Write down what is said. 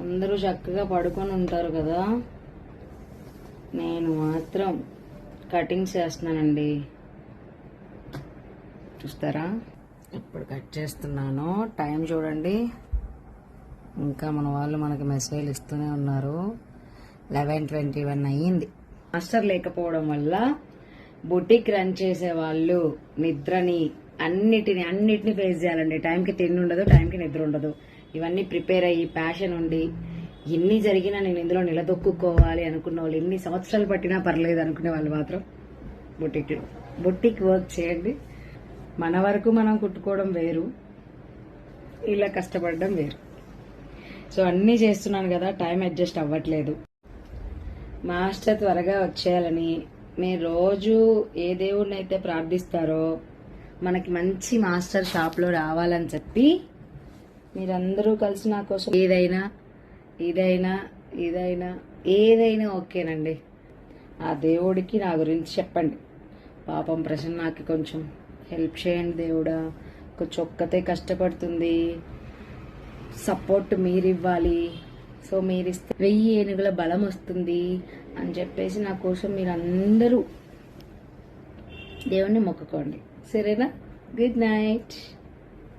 అందరూ చక్కగా పడుకొని ఉంటారు కదా, నేను మాత్రం కటింగ్స్ చేస్తున్నానండి. చూస్తారా, ఇప్పుడు కట్ చేస్తున్నాను. టైం చూడండి, ఇంకా మన వాళ్ళు మనకి మెసేజ్ ఇస్తూనే ఉన్నారు. 11:21 అయ్యింది. మాస్టర్ లేకపోవడం వల్ల బుటిక్ రన్ చేసే వాళ్ళు నిద్రని అన్నిటిని ఫేస్ చేయాలండి. టైంకి తిండి ఉండదు, టైంకి నిద్ర ఉండదు. ఇవన్నీ ప్రిపేర్ అయ్యి ప్యాషన్ ఉండి ఎన్ని జరిగినా నేను ఇందులో నిలదొక్కుకోవాలి అనుకున్న వాళ్ళు, ఎన్ని సంవత్సరాలు పట్టినా పర్లేదు అనుకునే వాళ్ళు మాత్రం బుటిక్ వర్క్ చేయండి. మన వరకు మనం కుట్టుకోవడం వేరు, ఇలా కష్టపడడం వేరు. సో అన్నీ చేస్తున్నాను కదా, టైం అడ్జస్ట్ అవ్వట్లేదు. మాస్టర్ త్వరగా వచ్చేయాలని, మీరు రోజు ఏ దేవుడిని అయితే ప్రార్థిస్తారో మనకి మంచి మాస్టర్ షాప్లో రావాలని చెప్పి మీరందరూ కలిసి నా కోసం ఏదైనా ఓకేనండి. ఆ దేవుడికి నా గురించి చెప్పండి. పాపం ప్రసన్నకి కొంచెం హెల్ప్ చేయండి దేవుడా, కొంచెం ఒక్కతే కష్టపడుతుంది, సపోర్ట్ మీరివ్వాలి. సో మీరిస్తే 1000 ఏనుగుల బలం వస్తుంది అని చెప్పేసి నా కోసం మీరు అందరూ దేవుణ్ణి మొక్కుకోండి. సరేనా? Good night.